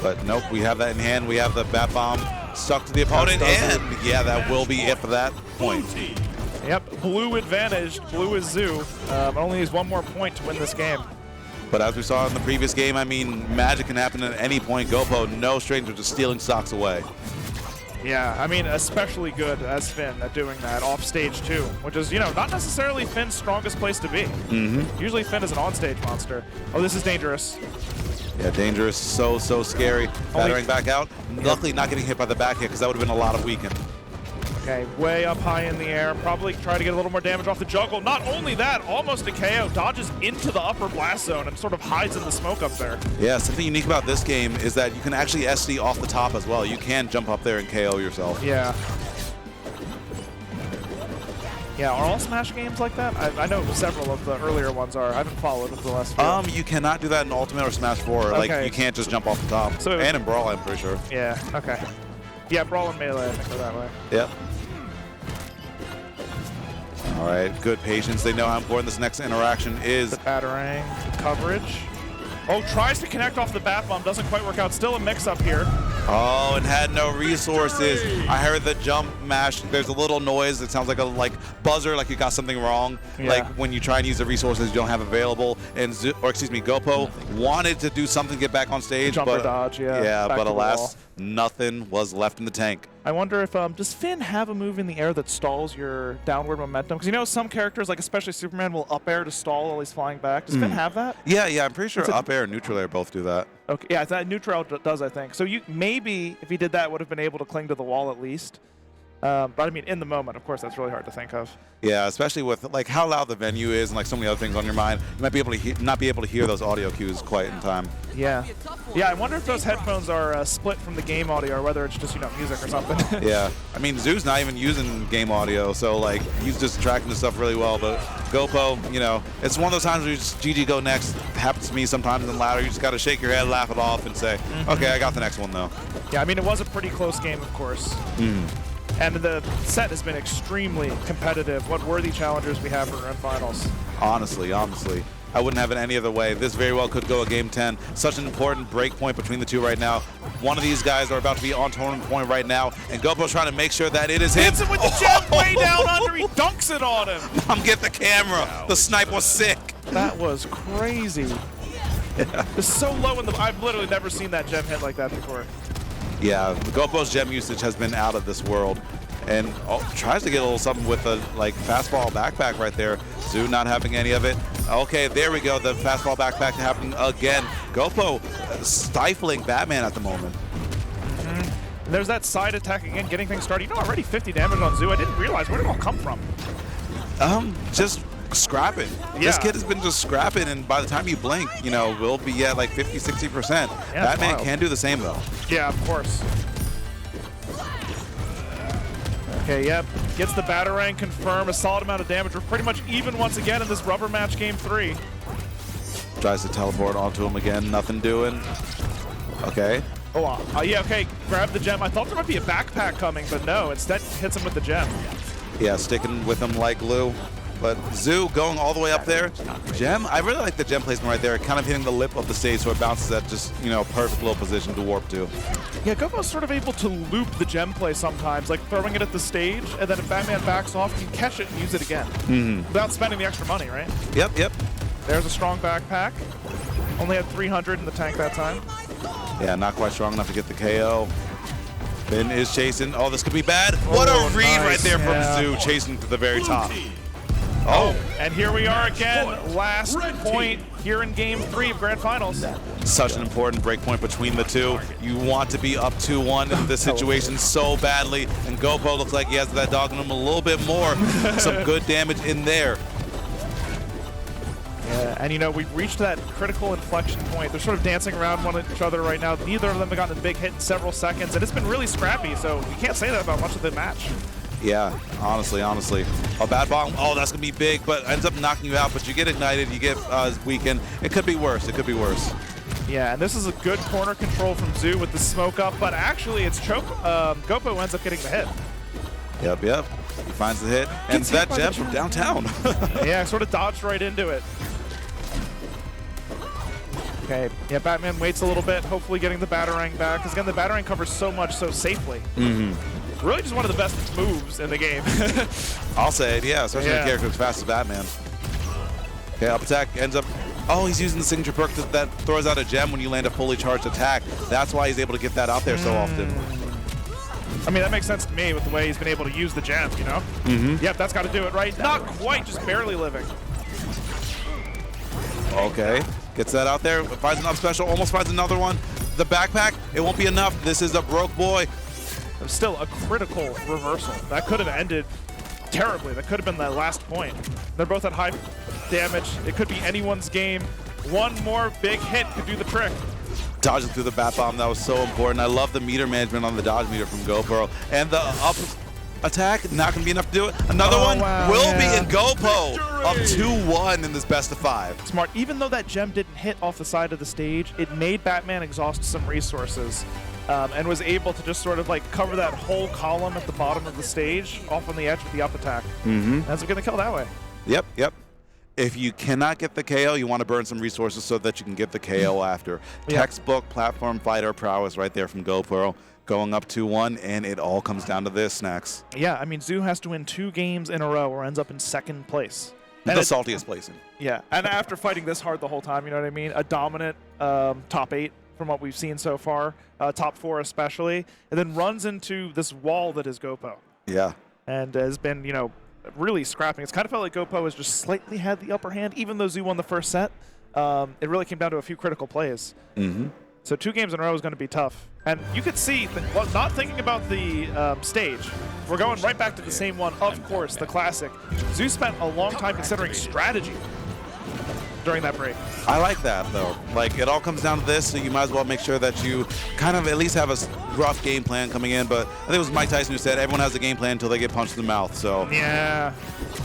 [SPEAKER 1] but nope. We have that in hand. We have the bat bomb stuck to the opponent, and yeah, that will be it for that point.
[SPEAKER 2] Yep, blue advantage. Blue is Zoo. Only needs one more point to win this game.
[SPEAKER 1] But as we saw in the previous game, I mean, magic can happen at any point. Ghopo, no stranger to stealing stocks away.
[SPEAKER 2] Yeah, I mean, especially good as Finn at doing that off stage too, which is, not necessarily Finn's strongest place to be. Usually Finn is an on-stage monster. Oh, this is dangerous.
[SPEAKER 1] Yeah, dangerous, so scary. Batarang back out. Luckily not getting hit by the back hit, because that would have been a lot of weaken.
[SPEAKER 2] Okay, way up high in the air. Probably try to get a little more damage off the juggle. Not only that, almost a KO. Dodges into the upper blast zone and sort of hides in the smoke up there.
[SPEAKER 1] Yeah, something unique about this game is that you can actually SD off the top as well. You can jump up there and KO yourself.
[SPEAKER 2] Yeah. Yeah, are all Smash games like that? I know several of the earlier ones are. I haven't followed with the last few.
[SPEAKER 1] You cannot do that in Ultimate or Smash 4. Like, you can't just jump off the top.
[SPEAKER 2] So,
[SPEAKER 1] and in Brawl, I'm pretty sure.
[SPEAKER 2] Yeah, okay. Yeah, Brawl and Melee, I think, are that way.
[SPEAKER 1] Yep. All right, good patience. They know how important this next interaction is.
[SPEAKER 2] The batarang, coverage. Oh, tries to connect off the bat bomb. Doesn't quite work out. Still a mix-up here.
[SPEAKER 1] Oh, and had no resources. I heard the jump mash. There's a little noise. It sounds like a buzzer, like you got something wrong.
[SPEAKER 2] Yeah.
[SPEAKER 1] Like when you try and use the resources you don't have available. And Ghopo wanted to do something to get back on stage,
[SPEAKER 2] Jumper
[SPEAKER 1] but
[SPEAKER 2] dodge,
[SPEAKER 1] yeah,
[SPEAKER 2] back
[SPEAKER 1] but
[SPEAKER 2] to the
[SPEAKER 1] alas,
[SPEAKER 2] wall.
[SPEAKER 1] nothing was left in the tank.
[SPEAKER 2] I wonder if does Finn have a move in the air that stalls your downward momentum? Because some characters, like especially Superman, will up air to stall while he's flying back. Does Finn have that?
[SPEAKER 1] Yeah, I'm pretty sure up air and neutral air both do that.
[SPEAKER 2] Okay, yeah, that neutral does, I think. So maybe if he did that, would have been able to cling to the wall at least. But I mean, in the moment, of course, that's really hard to think of.
[SPEAKER 1] Yeah, especially with how loud the venue is and so many other things on your mind. You might be able to not be able to hear those audio cues quite in time.
[SPEAKER 2] Yeah. Yeah, I wonder if those headphones are split from the game audio or whether it's just, music or something.
[SPEAKER 1] Yeah. I mean, Zoo's not even using game audio, so, he's just tracking the stuff really well. But Ghopo, it's one of those times where you just GG go next. Happens to me sometimes in ladder. You just got to shake your head, laugh it off, and say, okay, I got the next one, though.
[SPEAKER 2] Yeah, I mean, it was a pretty close game, of course. And the set has been extremely competitive. What worthy challengers we have for Grand Finals.
[SPEAKER 1] Honestly. I wouldn't have it any other way. This very well could go a Game 10. Such an important break point between the two right now. One of these guys are about to be on tournament point right now, and Ghopo's trying to make sure that it is him.
[SPEAKER 2] Hits him with the jab way down under. He dunks it on him.
[SPEAKER 1] Get the camera. Wow. The snipe was sick.
[SPEAKER 2] That was crazy. Yeah. It's so low in the. I've literally never seen that gem hit like that before. Yeah,
[SPEAKER 1] Ghopo's gem usage has been out of this world. And tries to get a little something with a fastball backpack right there. Zoo not having any of it. Okay, there we go. The fastball backpack happening again. Ghopo stifling Batman at the moment.
[SPEAKER 2] There's that side attack again, getting things started. Already 50 damage on Zoo. I didn't realize. Where did it all come from?
[SPEAKER 1] Just scrapping. Yeah. This kid has been just scrapping, and by the time you blink, we'll be at 50, 60%.
[SPEAKER 2] Yeah,
[SPEAKER 1] Batman can do the same, though.
[SPEAKER 2] Yeah, of course. Okay, yep. Gets the Batarang confirmed, a solid amount of damage. We're pretty much even once again in this rubber match game 3.
[SPEAKER 1] Tries to teleport onto him again, nothing doing. Okay.
[SPEAKER 2] Oh, yeah, okay, grab the gem. I thought there might be a backpack coming, but no, instead hits him with the gem.
[SPEAKER 1] Yeah, sticking with him like glue. But Zoo going all the way up there. Gem, I really like the gem placement right there, kind of hitting the lip of the stage so it bounces at just, you know, perfect little position to warp to.
[SPEAKER 2] Yeah, Ghopo's sort of able to loop the gem play sometimes, like throwing it at the stage, and then if Batman backs off, you can catch it and use it again. Without spending the extra money, right?
[SPEAKER 1] Yep, yep.
[SPEAKER 2] There's a strong backpack. Only had 300 in the tank that time.
[SPEAKER 1] Yeah, not quite strong enough to get the KO. Finn is chasing. Oh, this could be bad. What a read right there from Zoo, chasing to the very top. Oh,
[SPEAKER 2] and here we are again, last point here in Game 3 of Grand Finals.
[SPEAKER 1] Such an important break point between the two. You want to be up 2-1 in this situation so badly, and Ghopo looks like he has that dog in him a little bit more. Some good damage in there.
[SPEAKER 2] Yeah, and you know, we've reached that critical inflection point. They're sort of dancing around one each other right now. Neither of them have gotten a big hit in several seconds, and it's been really scrappy, so you can't say that about much of the match.
[SPEAKER 1] Yeah, honestly. A bad bomb, oh, that's going to be big, but ends up knocking you out, but you get ignited, you get weakened. It could be worse,
[SPEAKER 2] Yeah, and this is a good corner control from Zoo with the smoke up, but actually it's Ghopo ends up getting the hit.
[SPEAKER 1] Yep. He finds the hit, and that gem from downtown.
[SPEAKER 2] Yeah, sort of dodged right into it. Okay, yeah, Batman waits a little bit, hopefully getting the Batarang back, because again, the Batarang covers so much so safely. Really just one of the best moves in the game.
[SPEAKER 1] I'll say it, yeah, especially a character as fast as Batman. Okay, up attack ends up, oh, he's using the signature perk that throws out a gem when you land a fully charged attack. That's why he's able to get that out there so often.
[SPEAKER 2] I mean, that makes sense to me with the way he's been able to use the gem, you know? Yep, that's got to do it, right? Not quite, just barely living.
[SPEAKER 1] Okay, gets that out there, finds an up special, almost finds another one. The backpack, it won't be enough. This is a broke boy.
[SPEAKER 2] Still a critical reversal. That could have ended terribly. That could have been that last point. They're both at high damage. It could be anyone's game. One more big hit could do the trick.
[SPEAKER 1] Dodging through the bat bomb, that was so important. I love the meter management on the dodge meter from Ghopo. And the up attack, not going to be enough to do it. Another one will be in Ghopo. Up 2-1 in this best of 5.
[SPEAKER 2] Smart. Even though that gem didn't hit off the side of the stage, it made Batman exhaust some resources. And was able to just sort of like cover that whole column at the bottom of the stage off on the edge with the up attack. Ends up getting the kill that way.
[SPEAKER 1] Yep. If you cannot get the KO, you want to burn some resources so that you can get the KO after. Textbook platform fighter prowess right there from Ghopo, going up 2-1, and it all comes down to this, Snacks.
[SPEAKER 2] Yeah, I mean, Zoo has to win 2 games in a row or ends up in 2nd place.
[SPEAKER 1] The saltiest placing.
[SPEAKER 2] Yeah, and after fighting this hard the whole time, you know what I mean? A dominant top 8 from what we've seen so far, top 4 especially, and then runs into this wall that is Ghopo.
[SPEAKER 1] Yeah.
[SPEAKER 2] And has been, you know, really scrapping. It's kind of felt like Ghopo has just slightly had the upper hand, even though Zoo won the first set. It really came down to a few critical plays. So 2 games in a row is going to be tough. And you could see, not thinking about the stage, we're going right back to the same one, of course, the classic. Zoo spent a long time considering strategy during that break.
[SPEAKER 1] I like that, though. Like, it all comes down to this, so you might as well make sure that you kind of at least have a rough game plan coming in. But I think it was Mike Tyson who said everyone has a game plan until they get punched in the mouth, so.
[SPEAKER 2] Yeah.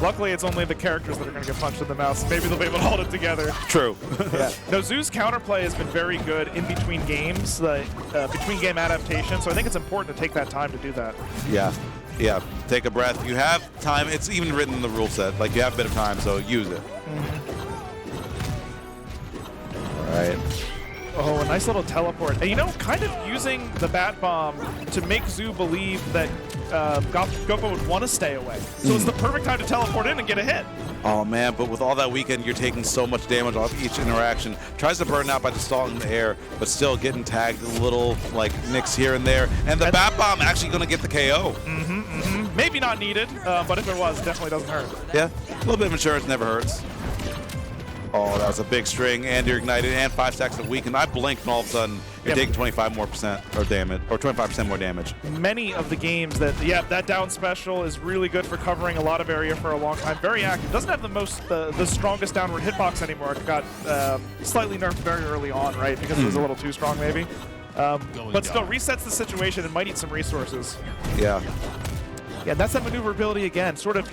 [SPEAKER 2] Luckily, it's only the characters that are going to get punched in the mouth, so maybe they'll be able to hold it together.
[SPEAKER 1] True.
[SPEAKER 2] Yeah. No, Zoo's counterplay has been very good in between games, between game adaptations, so I think it's important to take that time to do that.
[SPEAKER 1] Yeah, take a breath. You have time. It's even written in the rule set. Like, you have a bit of time, so use it. All right.
[SPEAKER 2] Oh, a nice little teleport. And, you know, kind of using the Bat Bomb to make Zoo believe that Ghopo would want to stay away. So it's the perfect time to teleport in and get a hit.
[SPEAKER 1] Oh, man, but with all that weekend, you're taking so much damage off each interaction. Tries to burn out by just stalling in the air, but still getting tagged a little, like, nicks here and there. And the Bat Bomb actually going to get the KO.
[SPEAKER 2] Maybe not needed, but if it was, definitely doesn't hurt.
[SPEAKER 1] Yeah, a little bit of insurance never hurts. Oh, that was a big string, and you're ignited, and 5 stacks of weaken. I blinked, and all of a sudden, you're taking 25% more damage, or 25% more damage.
[SPEAKER 2] Many of the games that down special is really good for covering a lot of area for a long time. Very active. Doesn't have the strongest downward hitbox anymore. It got slightly nerfed very early on, right? Because it was a little too strong, maybe. But still resets the situation and might eat some resources.
[SPEAKER 1] Yeah.
[SPEAKER 2] Yeah, that's that maneuverability again, sort of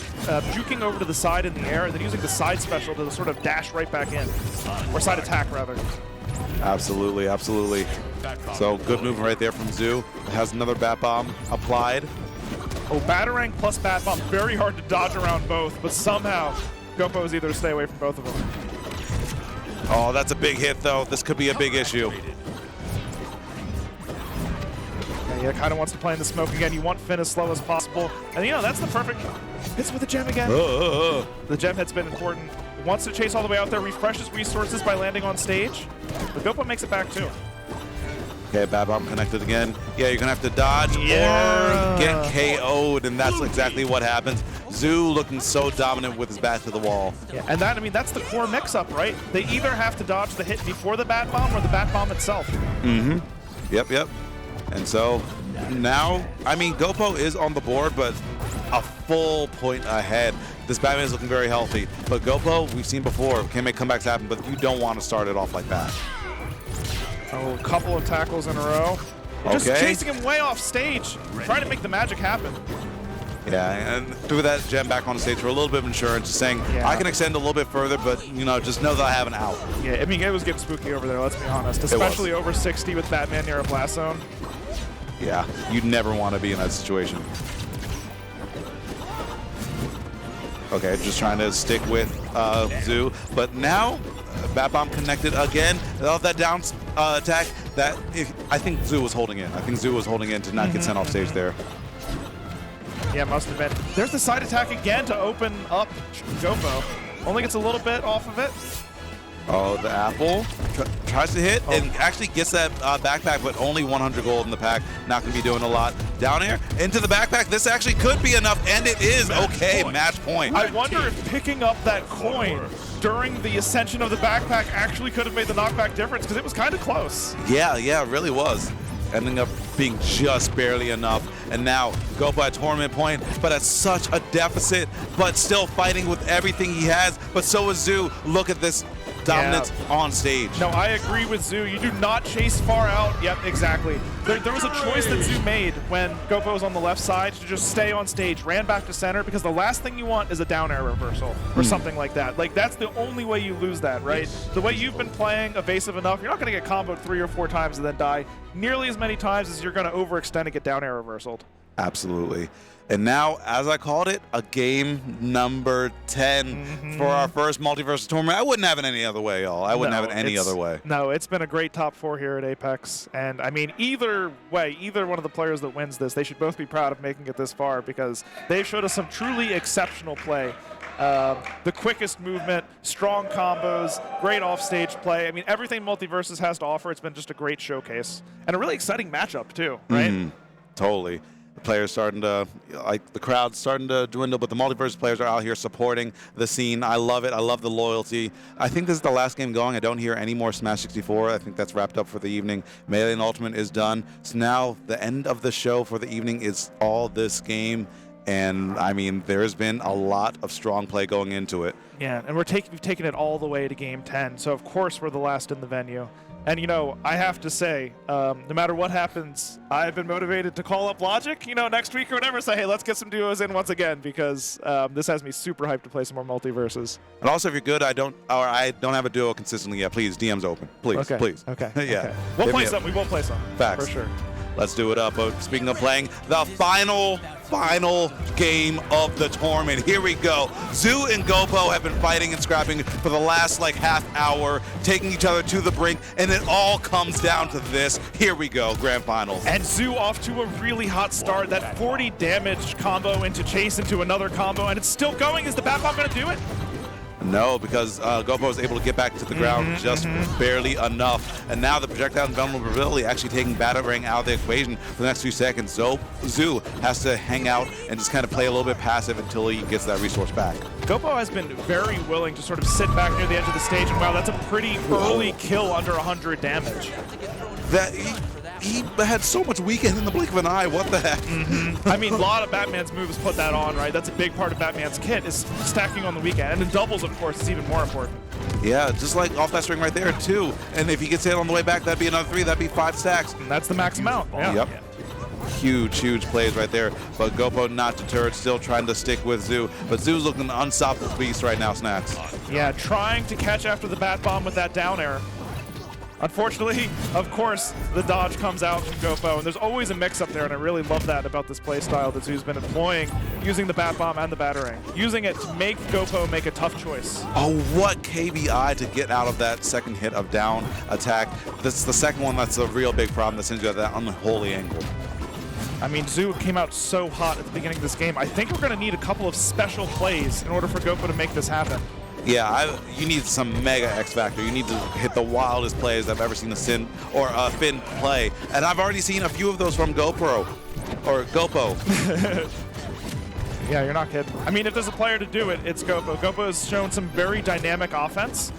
[SPEAKER 2] juking over to the side in the air, and then using the side special to sort of dash right back in, or side attack rather.
[SPEAKER 1] Absolutely, absolutely. So good movement right there from Zoo. Has another Bat Bomb applied.
[SPEAKER 2] Oh, Batarang plus Bat Bomb, very hard to dodge around both, but somehow Ghopo is either to stay away from both of them.
[SPEAKER 1] Oh, that's a big hit though. This could be a big issue.
[SPEAKER 2] Yeah, kind of wants to play in the smoke again. You want Finn as slow as possible. And you know, that's the perfect hits with the gem again. The gem hit's been important. Wants to chase all the way out there, refreshes resources by landing on stage. But Ghopo makes it back too.
[SPEAKER 1] Okay, Bat Bomb connected again. Yeah, you're gonna have to dodge or get KO'd, and that's exactly what happens. Zoo looking so dominant with his back to the wall.
[SPEAKER 2] Yeah, and that, I mean, that's the core mix-up, right? They either have to dodge the hit before the Bat Bomb or the Bat Bomb itself.
[SPEAKER 1] Mm-hmm. Yep, yep. And so now, I mean, Ghopo is on the board, but a full point ahead. This Batman is looking very healthy. But Ghopo, we've seen before, can make comebacks happen, but you don't want to start it off like that.
[SPEAKER 2] Oh, a couple of tackles in a row. Just chasing him way off stage, trying to make the magic happen.
[SPEAKER 1] Yeah, and threw that gem back on stage for a little bit of insurance, just saying, I can extend a little bit further, but, you know, just know that I have an out.
[SPEAKER 2] Yeah, I mean, it was getting spooky over there, let's be honest. Especially over 60 with Batman near a blast zone.
[SPEAKER 1] Yeah, you'd never want to be in that situation. Okay, just trying to stick with Zoo, but now Bat Bomb connected again. That down attack, I think Zoo was holding in. I think Zoo was holding in to not get sent off stage there.
[SPEAKER 2] Yeah, must have been. There's the side attack again to open up Ghopo. Only gets a little bit off of it.
[SPEAKER 1] Oh, the apple tries to hit and actually gets that backpack, but only 100 gold in the pack. Not going to be doing a lot. Down air into the backpack. This actually could be enough, and it is. Okay, match point.
[SPEAKER 2] I wonder if picking up that coin during the ascension of the backpack actually could have made the knockback difference, because it was kind of close.
[SPEAKER 1] Yeah, it really was. Ending up being just barely enough. And now Ghopo at tournament point, but at such a deficit, but still fighting with everything he has. But so is Zoo. Look at this dominance on stage.
[SPEAKER 2] No, I agree with Zoo. You do not chase far out. Yep, exactly. There was a choice that Zoo made when Ghopo was on the left side to just stay on stage, ran back to center, because the last thing you want is a down air reversal or something like that. Like, that's the only way you lose that, right? The way you've been playing evasive enough, you're not going to get comboed 3 or 4 times and then die nearly as many times as you're going to overextend and get down air reversaled.
[SPEAKER 1] Absolutely. And now, as I called it, a game number 10 for our first Multiversus Tournament. I wouldn't have it any other way, y'all. I wouldn't have it any other way.
[SPEAKER 2] No, it's been a great top 4 here at Apex. And, I mean, either way, either one of the players that wins this, they should both be proud of making it this far, because they showed us some truly exceptional play. The quickest movement, strong combos, great offstage play. I mean, everything Multiversus has to offer, it's been just a great showcase. And a really exciting matchup, too, right?
[SPEAKER 1] Totally. The players starting to, like, the crowd's starting to dwindle, but the Multiversus players are out here supporting the scene. I love it. I love the loyalty. I think this is the last game going. I don't hear any more Smash 64. I think that's wrapped up for the evening. Melee and Ultimate is done. So now the end of the show for the evening is all this game. And, I mean, there's been a lot of strong play going into it.
[SPEAKER 2] Yeah, and we've taken it all the way to Game 10. So, of course, we're the last in the venue. And, you know, I have to say, no matter what happens, I've been motivated to call up Logic, you know, next week or whatever, say, hey, let's get some duos in once again, because this has me super hyped to play some more Multiverses.
[SPEAKER 1] And also, if you're good, I don't have a duo consistently yet. Please, DM's open. Please, please.
[SPEAKER 2] Okay.
[SPEAKER 1] Yeah.
[SPEAKER 2] Okay. We'll play some. We will play some.
[SPEAKER 1] Facts.
[SPEAKER 2] For sure.
[SPEAKER 1] Let's do it up. Speaking of playing, the final game of the tournament. Here we go. Zoo and Ghopo have been fighting and scrapping for the last like half hour, taking each other to the brink, and it all comes down to this. Here we go, grand finals.
[SPEAKER 2] And Zoo off to a really hot start. That 40 damage combo into chase into another combo, and it's still going. Is the Bat Bomb going to do it?
[SPEAKER 1] No, because Ghopo was able to get back to the ground just barely enough. And now the projectile invulnerability actually taking Batarang out of the equation for the next few seconds. So Zoo has to hang out and just kind of play a little bit passive until he gets that resource back.
[SPEAKER 2] Ghopo has been very willing to sort of sit back near the edge of the stage, and wow, that's a pretty early kill under 100 damage.
[SPEAKER 1] That he had so much weekend in the blink of an eye. What the heck?
[SPEAKER 2] I mean, a lot of Batman's moves put that on, right? That's a big part of Batman's kit, is stacking on the weekend. And in doubles, of course, is even more important.
[SPEAKER 1] Yeah, just like off that string right there, too. And if he gets hit on the way back, that'd be another 3. That'd be 5 stacks.
[SPEAKER 2] And that's the max amount. Yeah.
[SPEAKER 1] Yep. huge, huge plays right there. But Ghopo not deterred, still trying to stick with Zoo. But Zoo's looking an unstoppable beast right now, Snacks.
[SPEAKER 2] Yeah, trying to catch after the bat bomb with that down air. Unfortunately, of course, the dodge comes out from Ghopo, and there's always a mix-up there, and I really love that about this playstyle that Zoo's been employing, using the bat bomb and the battering, using it to make Ghopo make a tough choice.
[SPEAKER 1] Oh, what KBI to get out of that second hit of down attack. This is the second one that's a real big problem that sends you at that unholy angle.
[SPEAKER 2] I mean, Zoo came out so hot at the beginning of this game. I think we're going to need a couple of special plays in order for Ghopo to make this happen.
[SPEAKER 1] Yeah, you need some mega X Factor. You need to hit the wildest plays I've ever seen a Finn play. And I've already seen a few of those from Ghopo.
[SPEAKER 2] Yeah, you're not kidding. I mean, if there's a player to do it, it's Ghopo. Ghopo has shown some very dynamic offense,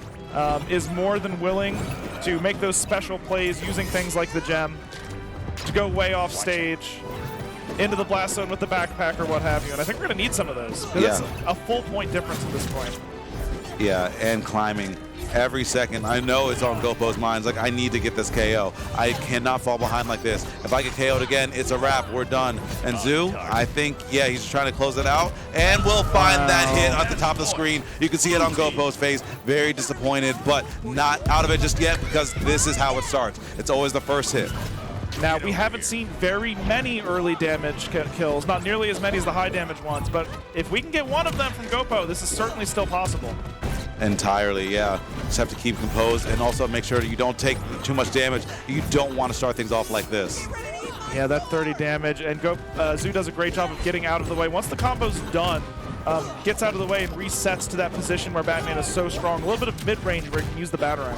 [SPEAKER 2] is more than willing to make those special plays using things like the gem to go way off stage, into the blast zone with the backpack or what have you. And I think we're going to need some of those.
[SPEAKER 1] Yeah.
[SPEAKER 2] It's a full point difference at this point.
[SPEAKER 1] Yeah, and climbing every second. I know it's on Ghopo's mind. It's like, I need to get this KO. I cannot fall behind like this. If I get KO'd again, it's a wrap. We're done. And Zoo, I think, yeah, he's trying to close it out. And we'll find that hit at the top of the screen. You can see it on Ghopo's face. Very disappointed, but not out of it just yet, because this is how it starts. It's always the first hit.
[SPEAKER 2] Now, we haven't seen very many early damage kills, not nearly as many as the high damage ones, but if we can get one of them from Ghopo, this is certainly still possible.
[SPEAKER 1] Entirely, yeah. Just have to keep composed and also make sure that you don't take too much damage. You don't want to start things off like this.
[SPEAKER 2] Yeah, that 30 damage, and Zoo does a great job of getting out of the way. Once the combo's done, gets out of the way and resets to that position where Batman is so strong. A little bit of mid-range where he can use the batarang.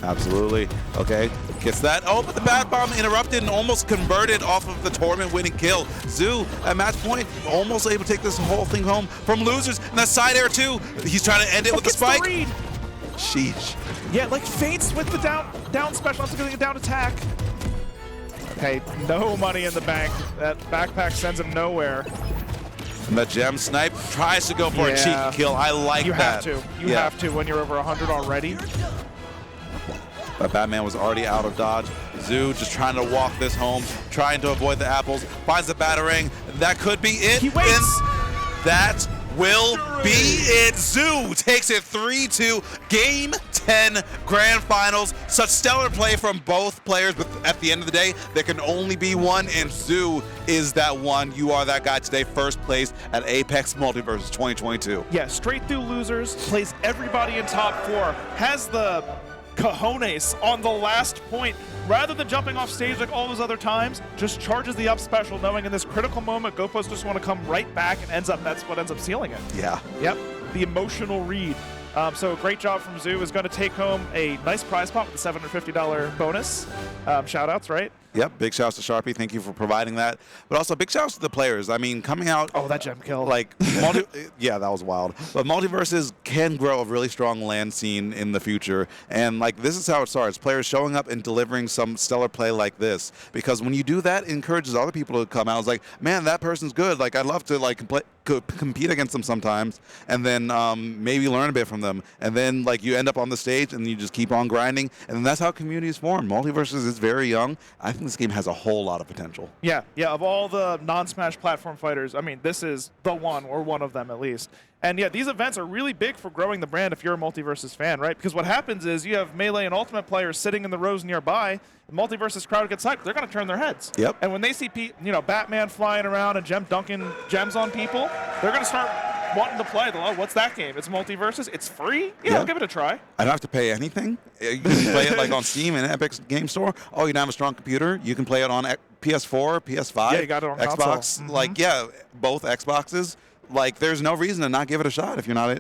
[SPEAKER 1] Absolutely. Okay, gets that. Oh, but the bat bomb interrupted and almost converted off of the tournament-winning kill. Zoo, at match point, almost able to take this whole thing home from losers. And that side air, too. He's trying to end it with the spike.
[SPEAKER 2] The read.
[SPEAKER 1] Sheesh.
[SPEAKER 2] Yeah, like faints with the down special after getting a down attack. Okay, no money in the bank. That backpack sends him nowhere.
[SPEAKER 1] And the gem snipe tries to go for a cheeky kill. I like
[SPEAKER 2] that.
[SPEAKER 1] Have
[SPEAKER 2] to. You have to when you're over 100 already.
[SPEAKER 1] But Batman was already out of dodge. Zoo just trying to walk this home, trying to avoid the apples. Finds the batarang. That could be it.
[SPEAKER 2] He waits.
[SPEAKER 1] And that will be it. Zoo takes it 3-2. Game 10 grand finals. Such stellar play from both players, but at the end of the day, there can only be one, and Zoo is that one. You are that guy today, first place at Apex Multiversus 2022.
[SPEAKER 2] Yeah, straight through losers, plays everybody in top 4, has the cojones on the last point. Rather than jumping off stage like all those other times, just charges the up special, knowing in this critical moment, Ghopo's just want to come right back, and that's what ends up sealing it.
[SPEAKER 1] Yeah.
[SPEAKER 2] Yep, the emotional read. So a great job from Zoo. Is going to take home a nice prize pot with a $750 bonus. Shout outs, right?
[SPEAKER 1] Yep, big shouts to Sharpie. Thank you for providing that. But also big shouts to the players. I mean, coming out.
[SPEAKER 2] Oh, that gem kill.
[SPEAKER 1] Like, yeah, that was wild. But Multiverses can grow a really strong LAN scene in the future. And, like, this is how it starts. Players showing up and delivering some stellar play like this. Because when you do that, it encourages other people to come out. It's like, man, that person's good. Like, I'd love to, like, compete against them sometimes. And then maybe learn a bit from them. And then, like, you end up on the stage and you just keep on grinding. And then that's how communities form. Multiverses is very young. I think this game has a whole lot of potential.
[SPEAKER 2] Yeah, of all the non-Smash platform fighters, I mean, this is the one, or one of them at least. And yeah, these events are really big for growing the brand if you're a Multiversus fan, right? Because what happens is you have Melee and Ultimate players sitting in the rows nearby, the Multiversus crowd gets hyped, they're going to turn their heads.
[SPEAKER 1] Yep.
[SPEAKER 2] And when they see Batman flying around and Gem dunking gems on people, they're going to start wanting to play. Oh, what's that game? It's Multiversus. It's free? Yeah, I'll give it a try.
[SPEAKER 1] I don't have to pay anything. You can play it like on Steam and Epic's Game Store. Oh, you don't have a strong computer? You can play it on PS4, PS5,
[SPEAKER 2] yeah, you got it on
[SPEAKER 1] Xbox. Like, yeah, both Xboxes. Like, there's no reason to not give it a shot if you're not,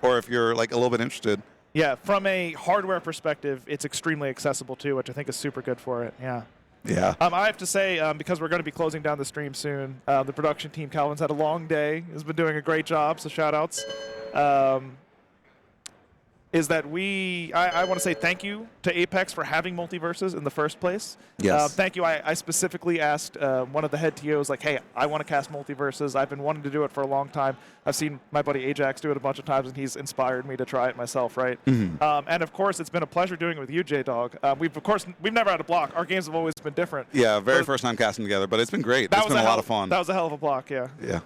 [SPEAKER 1] or if you're like a little bit interested.
[SPEAKER 2] Yeah, from a hardware perspective, it's extremely accessible too, which I think is super good for it. Yeah.
[SPEAKER 1] Yeah.
[SPEAKER 2] I have to say, because we're going to be closing down the stream soon, the production team, Calvin's had a long day, has been doing a great job, so shout outs. is that I want to say thank you to Apex for having Multiverses in the first place.
[SPEAKER 1] Yes.
[SPEAKER 2] Thank you. I specifically asked one of the head TOs, like, hey, I want to cast Multiverses. I've been wanting to do it for a long time. I've seen my buddy Ajax do it a bunch of times, and he's inspired me to try it myself, right? And of course, it's been a pleasure doing it with you, J-Dog. We've never had a block. Our games have always been different.
[SPEAKER 1] Yeah, first time casting together, but it's been great. It's been a lot of fun.
[SPEAKER 2] That was a hell of a block, yeah.
[SPEAKER 1] Yeah.